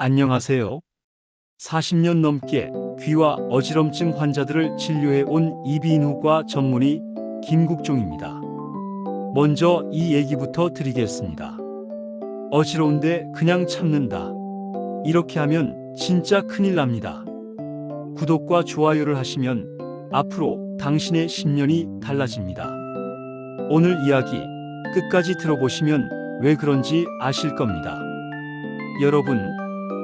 안녕하세요. 40년 넘게 귀와 어지럼증 환자들을 진료해 온 이비인후과 전문의 김국종입니다. 먼저 이 얘기부터 드리겠습니다. 어지러운데 그냥 참는다. 이렇게 하면 진짜 큰일 납니다. 구독과 좋아요를 하시면 앞으로 당신의 10년이 달라집니다. 오늘 이야기 끝까지 들어보시면 왜 그런지 아실 겁니다. 여러분,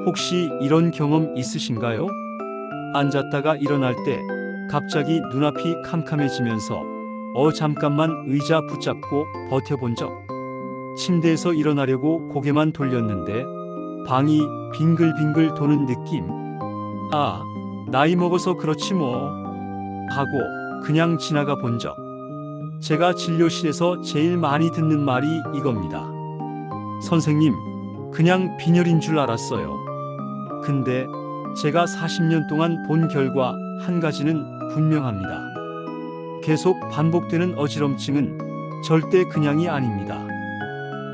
혹시 이런 경험 있으신가요? 앉았다가 일어날 때 갑자기 눈앞이 캄캄해지면서 잠깐만 의자 붙잡고 버텨본 적. 침대에서 일어나려고 고개만 돌렸는데 방이 빙글빙글 도는 느낌. 아, 나이 먹어서 그렇지 뭐. 하고 그냥 지나가 본 적. 제가 진료실에서 제일 많이 듣는 말이 이겁니다. 선생님, 그냥 빈혈인 줄 알았어요. 근데 제가 40년 동안 본 결과 한 가지는 분명합니다. 계속 반복되는 어지럼증은 절대 그냥이 아닙니다.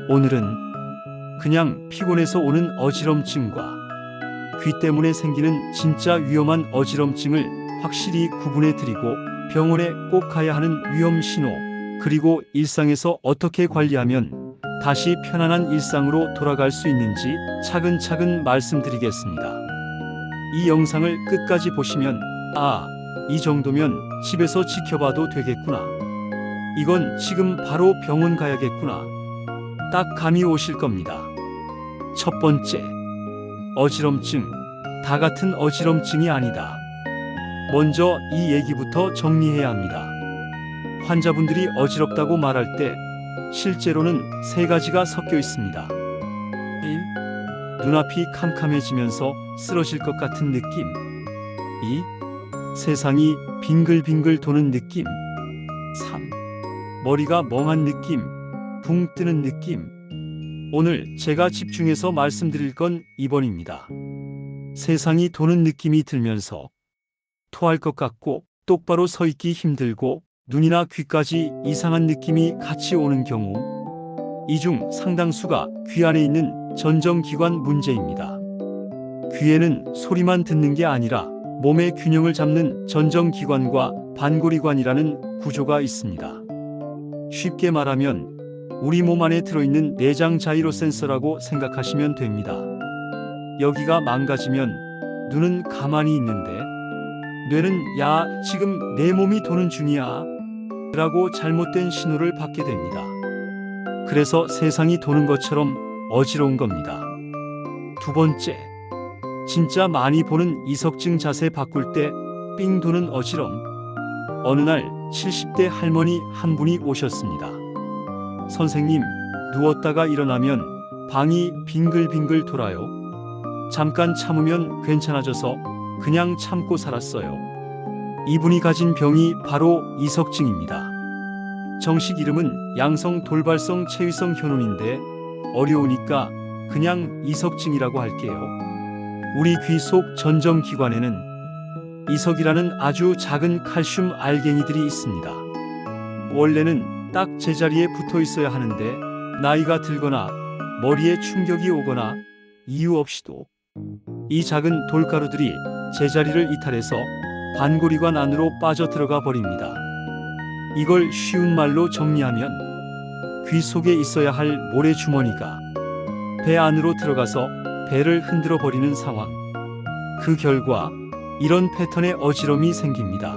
오늘은 그냥 피곤해서 오는 어지럼증과 귀 때문에 생기는 진짜 위험한 어지럼증을 확실히 구분해 드리고 병원에 꼭 가야 하는 위험 신호, 그리고 일상에서 어떻게 관리하면 다시 편안한 일상으로 돌아갈 수 있는지 차근차근 말씀드리겠습니다. 이 영상을 끝까지 보시면 이 정도면 집에서 지켜봐도 되겠구나. 이건 지금 바로 병원 가야겠구나. 딱 감이 오실 겁니다. 첫 번째, 어지럼증. 다 같은 어지럼증이 아니다. 먼저 이 얘기부터 정리해야 합니다. 환자분들이 어지럽다고 말할 때 실제로는 세 가지가 섞여 있습니다. 1. 눈앞이 캄캄해지면서 쓰러질 것 같은 느낌. 2. 세상이 빙글빙글 도는 느낌. 3. 머리가 멍한 느낌, 붕 뜨는 느낌. 오늘 제가 집중해서 말씀드릴 건 2번입니다. 세상이 도는 느낌이 들면서 토할 것 같고 똑바로 서 있기 힘들고 눈이나 귀까지 이상한 느낌이 같이 오는 경우, 이 중 상당수가 귀 안에 있는 전정기관 문제입니다. 귀에는 소리만 듣는 게 아니라 몸의 균형을 잡는 전정기관과 반고리관이라는 구조가 있습니다. 쉽게 말하면 우리 몸 안에 들어있는 내장 자이로 센서라고 생각하시면 됩니다. 여기가 망가지면 눈은 가만히 있는데 뇌는 야, 지금 내 몸이 도는 중이야 라고 잘못된 신호를 받게 됩니다. 그래서 세상이 도는 것처럼 어지러운 겁니다. 두 번째, 진짜 많이 보는 이석증 자세 바꿀 때 삥 도는 어지럼. 어느 날 70대 할머니 한 분이 오셨습니다. 선생님, 누웠다가 일어나면 방이 빙글빙글 돌아요. 잠깐 참으면 괜찮아져서 그냥 참고 살았어요. 이분이 가진 병이 바로 이석증입니다. 정식 이름은 양성 돌발성 체위성 현온인데 어려우니까 그냥 이석증이라고 할게요. 우리 귀 속 전정기관에는 이석이라는 아주 작은 칼슘 알갱이들이 있습니다. 원래는 딱 제자리에 붙어 있어야 하는데 나이가 들거나 머리에 충격이 오거나 이유 없이도 이 작은 돌가루들이 제자리를 이탈해서 반고리관 안으로 빠져 들어가 버립니다. 이걸 쉬운 말로 정리하면 귀 속에 있어야 할 모래주머니가 배 안으로 들어가서 배를 흔들어 버리는 상황. 그 결과 이런 패턴의 어지럼이 생깁니다.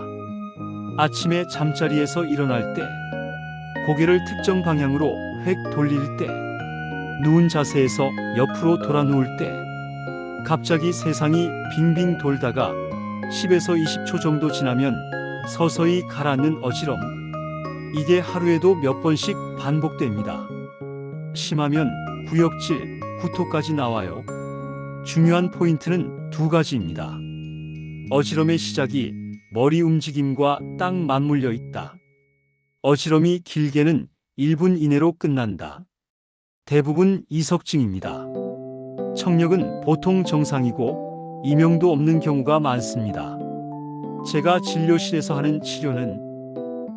아침에 잠자리에서 일어날 때, 고개를 특정 방향으로 획 돌릴 때, 누운 자세에서 옆으로 돌아 누울 때, 갑자기 세상이 빙빙 돌다가 10에서 20초 정도 지나면 서서히 가라앉는 어지럼. 이게 하루에도 몇 번씩 반복됩니다. 심하면 구역질, 구토까지 나와요. 중요한 포인트는 두 가지입니다. 어지럼의 시작이 머리 움직임과 딱 맞물려 있다. 어지럼이 길게는 1분 이내로 끝난다. 대부분 이석증입니다. 청력은 보통 정상이고 이명도 없는 경우가 많습니다. 제가 진료실에서 하는 치료는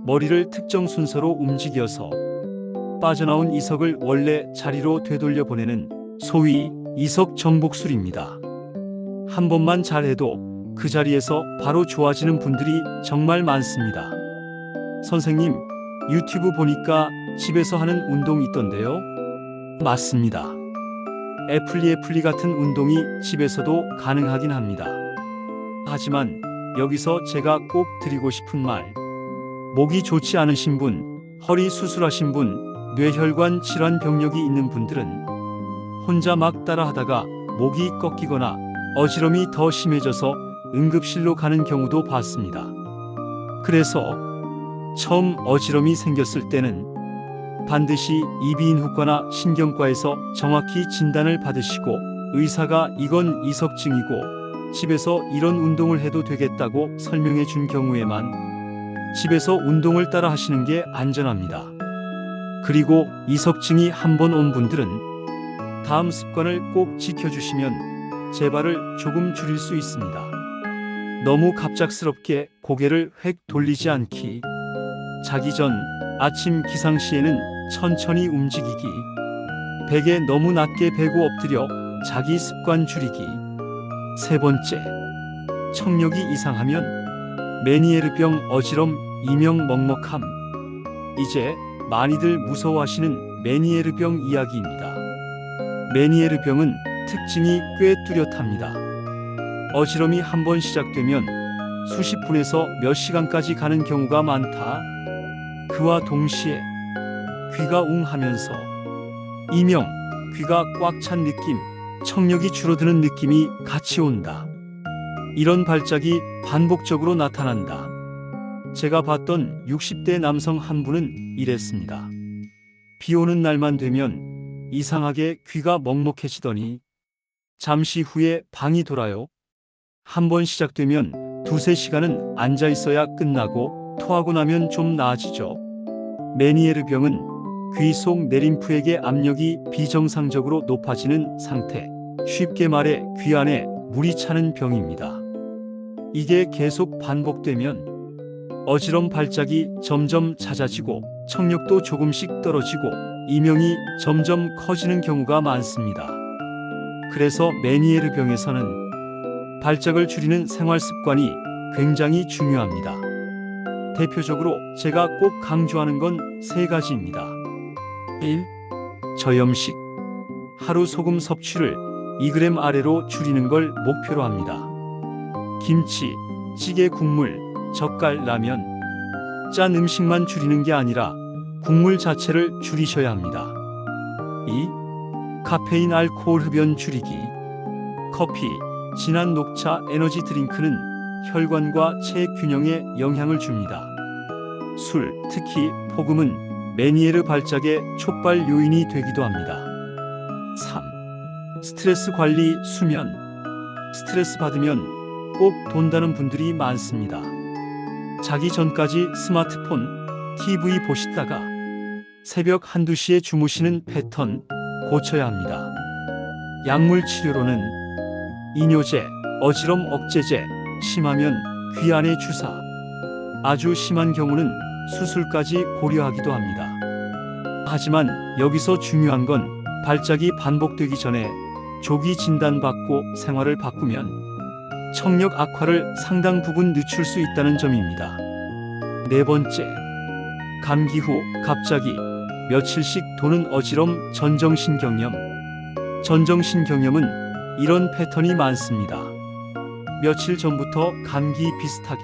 머리를 특정 순서로 움직여서 빠져나온 이석을 원래 자리로 되돌려 보내는 소위 이석 정복술입니다. 한 번만 잘해도 그 자리에서 바로 좋아지는 분들이 정말 많습니다. 선생님, 유튜브 보니까 집에서 하는 운동 있던데요? 맞습니다. 애플리 같은 운동이 집에서도 가능하긴 합니다. 하지만 여기서 제가 꼭 드리고 싶은 말, 목이 좋지 않으신 분, 허리 수술하신 분, 뇌혈관 질환 병력이 있는 분들은 혼자 막 따라하다가 목이 꺾이거나 어지럼이 더 심해져서 응급실로 가는 경우도 봤습니다. 그래서 처음 어지럼이 생겼을 때는 반드시 이비인후과나 신경과에서 정확히 진단을 받으시고 의사가 이건 이석증이고 집에서 이런 운동을 해도 되겠다고 설명해 준 경우에만 집에서 운동을 따라 하시는 게 안전합니다. 그리고 이석증이 한 번 온 분들은 다음 습관을 꼭 지켜주시면 재발을 조금 줄일 수 있습니다. 너무 갑작스럽게 고개를 획 돌리지 않기, 자기 전 아침 기상 시에는 천천히 움직이기, 베개 너무 낮게 베고 엎드려 자기 습관 줄이기. 세 번째, 청력이 이상하면 메니에르병 어지럼 이명 먹먹함. 이제 많이들 무서워하시는 메니에르병 이야기입니다. 메니에르병은 특징이 꽤 뚜렷합니다. 어지럼이 한 번 시작되면 수십 분에서 몇 시간까지 가는 경우가 많다. 그와 동시에 귀가 웅하면서 이명 귀가 꽉 찬 느낌, 청력이 줄어드는 느낌이 같이 온다. 이런 발작이 반복적으로 나타난다. 제가 봤던 60대 남성 한 분은 이랬습니다. 비 오는 날만 되면 이상하게 귀가 먹먹해지더니 잠시 후에 방이 돌아요. 한 번 시작되면 두세 시간은 앉아 있어야 끝나고 토하고 나면 좀 나아지죠. 메니에르병은 귀 속 내림프액의 압력이 비정상적으로 높아지는 상태, 쉽게 말해 귀 안에 물이 차는 병입니다. 이게 계속 반복되면 어지럼 발작이 점점 잦아지고 청력도 조금씩 떨어지고 이명이 점점 커지는 경우가 많습니다. 그래서 메니에르병에서는 발작을 줄이는 생활 습관이 굉장히 중요합니다. 대표적으로 제가 꼭 강조하는 건 세 가지입니다. 1. 저염식. 하루 소금 섭취를 2g 아래로 줄이는 걸 목표로 합니다. 김치, 찌개, 국물, 젓갈, 라면, 짠 음식만 줄이는 게 아니라 국물 자체를 줄이셔야 합니다. 2. 카페인 알코올 흡연 줄이기. 커피, 진한 녹차, 에너지 드링크는 혈관과 체 균형에 영향을 줍니다. 술, 특히 폭음은 메니에르 발작의 촉발 요인이 되기도 합니다. 3. 스트레스 관리, 수면. 스트레스 받으면 꼭 돈다는 분들이 많습니다. 자기 전까지 스마트폰, TV 보시다가 새벽 한두 시에 주무시는 패턴 고쳐야 합니다. 약물 치료로는 이뇨제, 어지럼 억제제, 심하면 귀 안에 주사, 아주 심한 경우는 수술까지 고려하기도 합니다. 하지만 여기서 중요한 건 발작이 반복되기 전에 조기 진단받고 생활을 바꾸면 청력 악화를 상당 부분 늦출 수 있다는 점입니다. 네 번째, 감기 후 갑자기 며칠씩 도는 어지럼, 전정신경염. 전정신경염은 이런 패턴이 많습니다. 며칠 전부터 감기 비슷하게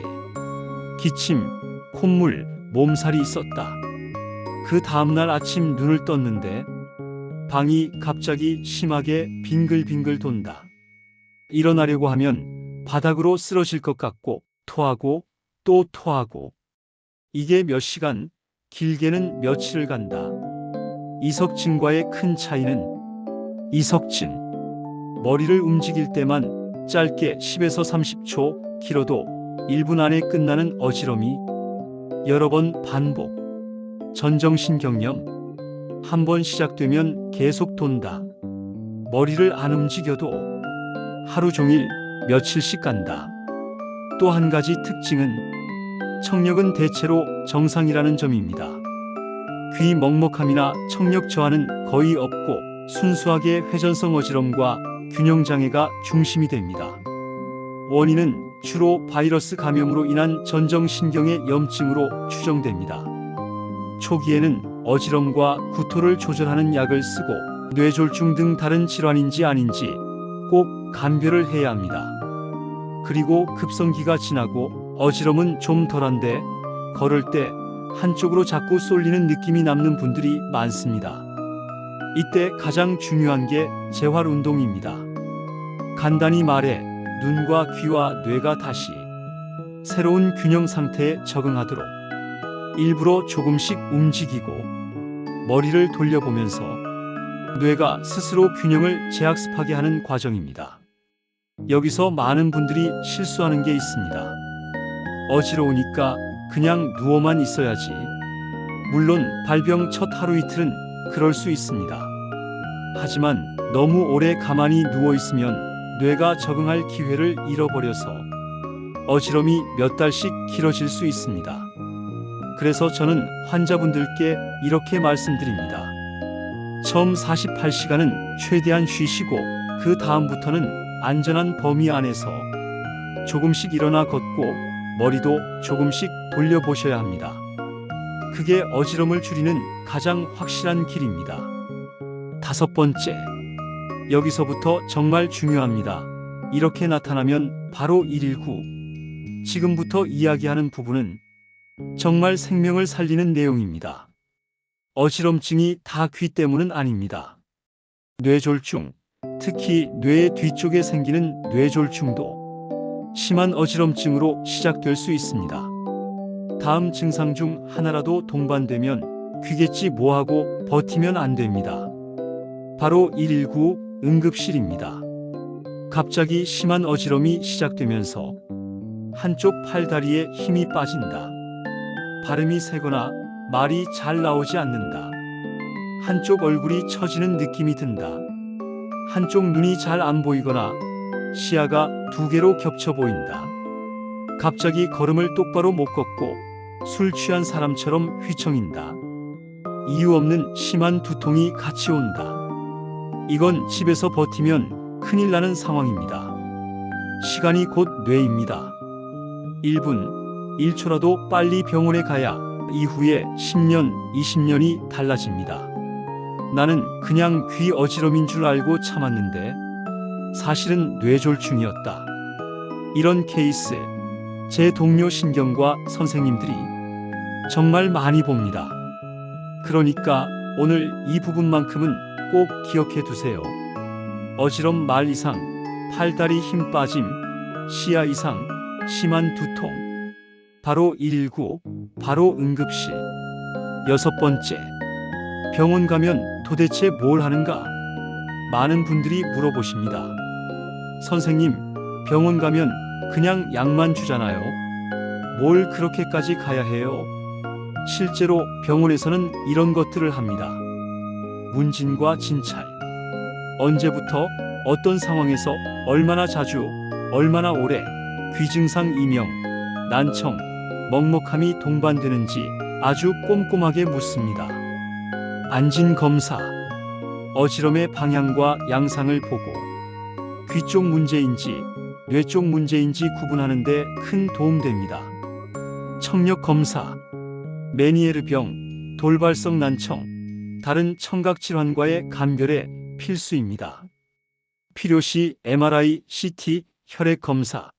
기침, 콧물, 몸살이 있었다. 그 다음날 아침 눈을 떴는데 방이 갑자기 심하게 빙글빙글 돈다. 일어나려고 하면 바닥으로 쓰러질 것 같고 토하고 또 토하고, 이게 몇 시간, 길게는 며칠을 간다. 이석증과의 큰 차이는 이석증, 머리를 움직일 때만 짧게 10에서 30초, 길어도 1분 안에 끝나는 어지럼이 여러 번 반복. 전정신경염, 한 번 시작되면 계속 돈다. 머리를 안 움직여도 하루 종일 며칠씩 간다. 또 한 가지 특징은 청력은 대체로 정상이라는 점입니다. 귀 먹먹함이나 청력 저하는 거의 없고 순수하게 회전성 어지럼과 균형장애가 중심이 됩니다. 원인은 주로 바이러스 감염으로 인한 전정신경의 염증으로 추정됩니다. 초기에는 어지럼과 구토를 조절하는 약을 쓰고 뇌졸중 등 다른 질환인지 아닌지 꼭 감별을 해야 합니다. 그리고 급성기가 지나고 어지럼은 좀 덜한데 걸을 때 한쪽으로 자꾸 쏠리는 느낌이 남는 분들이 많습니다. 이때 가장 중요한 게 재활 운동입니다. 간단히 말해 눈과 귀와 뇌가 다시 새로운 균형 상태에 적응하도록 일부러 조금씩 움직이고 머리를 돌려보면서 뇌가 스스로 균형을 재학습하게 하는 과정입니다. 여기서 많은 분들이 실수하는 게 있습니다. 어지러우니까 그냥 누워만 있어야지. 물론 발병 첫 하루 이틀은 그럴 수 있습니다. 하지만 너무 오래 가만히 누워 있으면 뇌가 적응할 기회를 잃어버려서 어지럼이 몇 달씩 길어질 수 있습니다. 그래서 저는 환자분들께 이렇게 말씀드립니다. 처음 48시간은 최대한 쉬시고 그 다음부터는 안전한 범위 안에서 조금씩 일어나 걷고 머리도 조금씩 돌려보셔야 합니다. 그게 어지럼을 줄이는 가장 확실한 길입니다. 5번째, 여기서부터 정말 중요합니다. 이렇게 나타나면 바로 119. 지금부터 이야기하는 부분은 정말 생명을 살리는 내용입니다. 어지럼증이 다 귀 때문은 아닙니다. 뇌졸중, 특히 뇌 뒤쪽에 생기는 뇌졸중도 심한 어지럼증으로 시작될 수 있습니다. 다음 증상 중 하나라도 동반되면 귀겠지 뭐하고 버티면 안 됩니다. 바로 119 응급실입니다. 갑자기 심한 어지럼이 시작되면서 한쪽 팔다리에 힘이 빠진다. 발음이 새거나 말이 잘 나오지 않는다. 한쪽 얼굴이 처지는 느낌이 든다. 한쪽 눈이 잘 안 보이거나 시야가 2개로 겹쳐 보인다. 갑자기 걸음을 똑바로 못 걷고 술 취한 사람처럼 휘청인다. 이유 없는 심한 두통이 같이 온다. 이건 집에서 버티면 큰일 나는 상황입니다. 시간이 곧 뇌입니다. 1분, 1초라도 빨리 병원에 가야 이후에 10년, 20년이 달라집니다. 나는 그냥 귀 어지럼인 줄 알고 참았는데 사실은 뇌졸중이었다. 이런 케이스, 제 동료 신경과 선생님들이 정말 많이 봅니다. 그러니까 오늘 이 부분만큼은 꼭 기억해 두세요. 어지럼 말 이상, 팔다리 힘 빠짐, 시야 이상, 심한 두통. 바로 119, 바로 응급실. 6번째, 병원 가면 도대체 뭘 하는가? 많은 분들이 물어보십니다. 선생님, 병원 가면 그냥 약만 주잖아요. 뭘 그렇게까지 가야 해요? 실제로 병원에서는 이런 것들을 합니다. 문진과 진찰. 언제부터, 어떤 상황에서, 얼마나 자주, 얼마나 오래, 귀 증상 이명, 난청, 먹먹함이 동반되는지 아주 꼼꼼하게 묻습니다. 안진 검사. 어지럼의 방향과 양상을 보고 귀 쪽 문제인지 뇌 쪽 문제인지 구분하는 데 큰 도움됩니다. 청력 검사. 메니에르병, 돌발성 난청, 다른 청각 질환과의 감별에 필수입니다. 필요시 MRI, CT, 혈액 검사.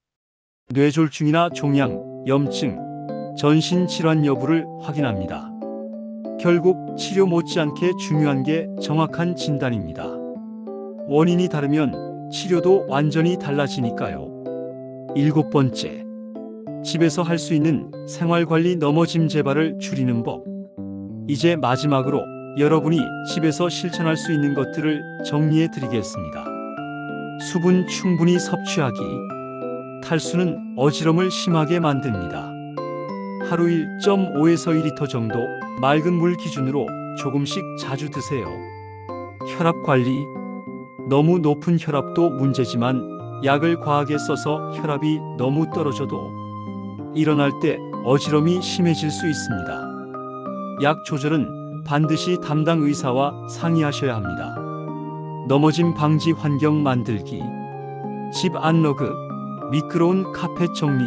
뇌졸중이나 종양, 염증, 전신 질환 여부를 확인합니다. 결국 치료 못지않게 중요한 게 정확한 진단입니다. 원인이 다르면 치료도 완전히 달라지니까요. 7번째, 집에서 할 수 있는 생활관리 넘어짐 재발을 줄이는 법. 이제 마지막으로 여러분이 집에서 실천할 수 있는 것들을 정리해 드리겠습니다. 수분 충분히 섭취하기. 탈수는 어지럼을 심하게 만듭니다. 하루 1.5에서 2리터 정도 맑은 물 기준으로 조금씩 자주 드세요. 혈압 관리. 너무 높은 혈압도 문제지만 약을 과하게 써서 혈압이 너무 떨어져도 일어날 때 어지럼이 심해질 수 있습니다. 약 조절은 반드시 담당 의사와 상의하셔야 합니다. 넘어짐 방지 환경 만들기, 집 안러그, 미끄러운 카펫 정리,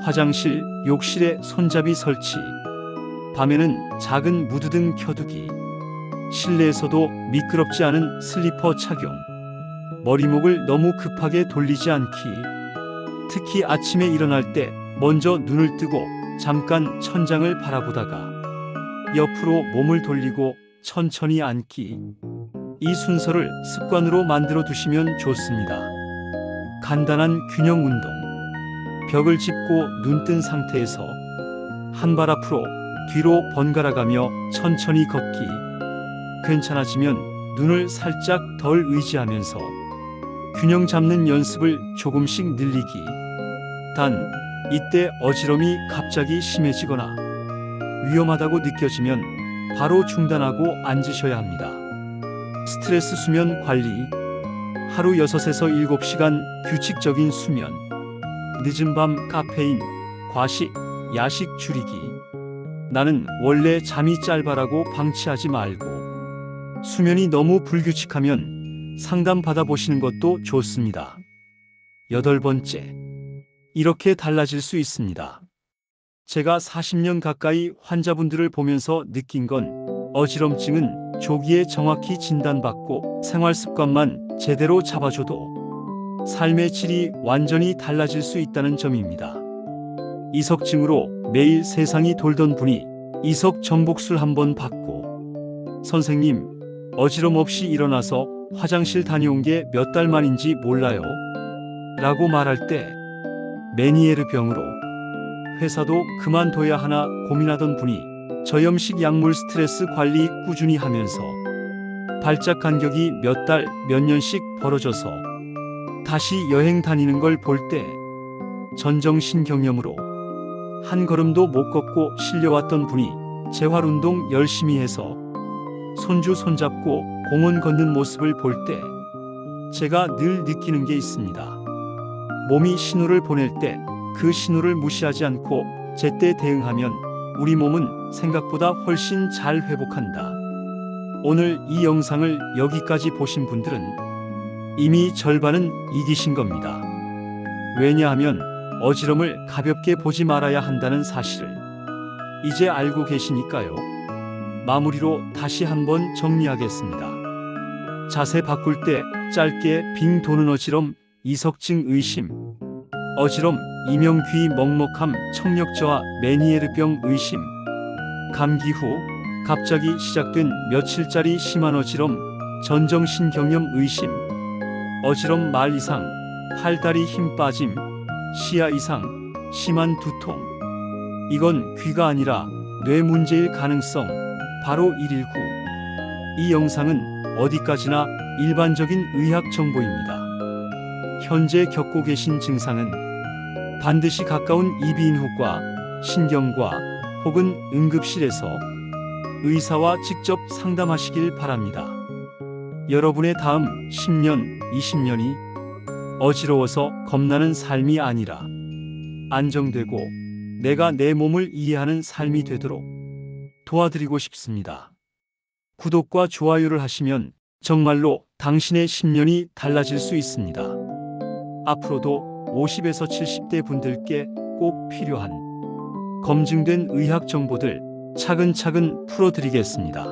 화장실, 욕실에 손잡이 설치, 밤에는 작은 무드 등 켜두기, 실내에서도 미끄럽지 않은 슬리퍼 착용, 머리목을 너무 급하게 돌리지 않기, 특히 아침에 일어날 때 먼저 눈을 뜨고 잠깐 천장을 바라보다가 옆으로 몸을 돌리고 천천히 앉기. 이 순서를 습관으로 만들어 두시면 좋습니다. 간단한 균형 운동. 벽을 짚고 눈 뜬 상태에서 한 발 앞으로 뒤로 번갈아가며 천천히 걷기. 괜찮아지면 눈을 살짝 덜 의지하면서 균형 잡는 연습을 조금씩 늘리기. 단, 이때 어지럼이 갑자기 심해지거나 위험하다고 느껴지면 바로 중단하고 앉으셔야 합니다. 스트레스 수면 관리. 하루 6에서 7시간 규칙적인 수면. 늦은 밤 카페인, 과식, 야식 줄이기. 나는 원래 잠이 짧아라고 방치하지 말고 수면이 너무 불규칙하면 상담 받아보시는 것도 좋습니다. 8번째. 이렇게 달라질 수 있습니다. 제가 40년 가까이 환자분들을 보면서 느낀 건 어지럼증은 조기에 정확히 진단받고 생활 습관만 제대로 잡아줘도 삶의 질이 완전히 달라질 수 있다는 점입니다. 이석증으로 매일 세상이 돌던 분이 이석 정복술 한번 받고 선생님, 어지럼 없이 일어나서 화장실 다녀온 게 몇 달 만인지 몰라요 라고 말할 때 메니에르 병으로 회사도 그만둬야 하나 고민하던 분이 저염식 약물 스트레스 관리 꾸준히 하면서 발작 간격이 몇 달, 몇 년씩 벌어져서 다시 여행 다니는 걸 볼 때 전정신경염으로 한 걸음도 못 걷고 실려왔던 분이 재활운동 열심히 해서 손주 손잡고 공원 걷는 모습을 볼 때 제가 늘 느끼는 게 있습니다. 몸이 신호를 보낼 때 그 신호를 무시하지 않고 제때 대응하면 우리 몸은 생각보다 훨씬 잘 회복한다. 오늘 이 영상을 여기까지 보신 분들은 이미 절반은 이기신 겁니다. 왜냐하면 어지럼을 가볍게 보지 말아야 한다는 사실을 이제 알고 계시니까요. 마무리로 다시 한번 정리하겠습니다. 자세 바꿀 때 짧게 빙 도는 어지럼, 이석증 의심. 어지럼, 이명귀 먹먹함, 청력저하, 메니에르병 의심. 감기 후 갑자기 시작된 며칠짜리 심한 어지럼, 전정신경염 의심. 어지럼 말 이상, 팔다리 힘 빠짐, 시야 이상, 심한 두통. 이건 귀가 아니라 뇌 문제일 가능성. 바로 119. 이 영상은 어디까지나 일반적인 의학 정보입니다. 현재 겪고 계신 증상은 반드시 가까운 이비인후과, 신경과 혹은 응급실에서 의사와 직접 상담하시길 바랍니다. 여러분의 다음 10년, 20년이 어지러워서 겁나는 삶이 아니라 안정되고 내가 내 몸을 이해하는 삶이 되도록 도와드리고 싶습니다. 구독과 좋아요를 하시면 정말로 당신의 10년이 달라질 수 있습니다. 앞으로도 50에서 70대 분들께 꼭 필요한 검증된 의학 정보들 차근차근 풀어드리겠습니다.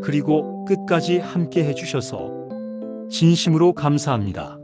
그리고 끝까지 함께 해주셔서 진심으로 감사합니다.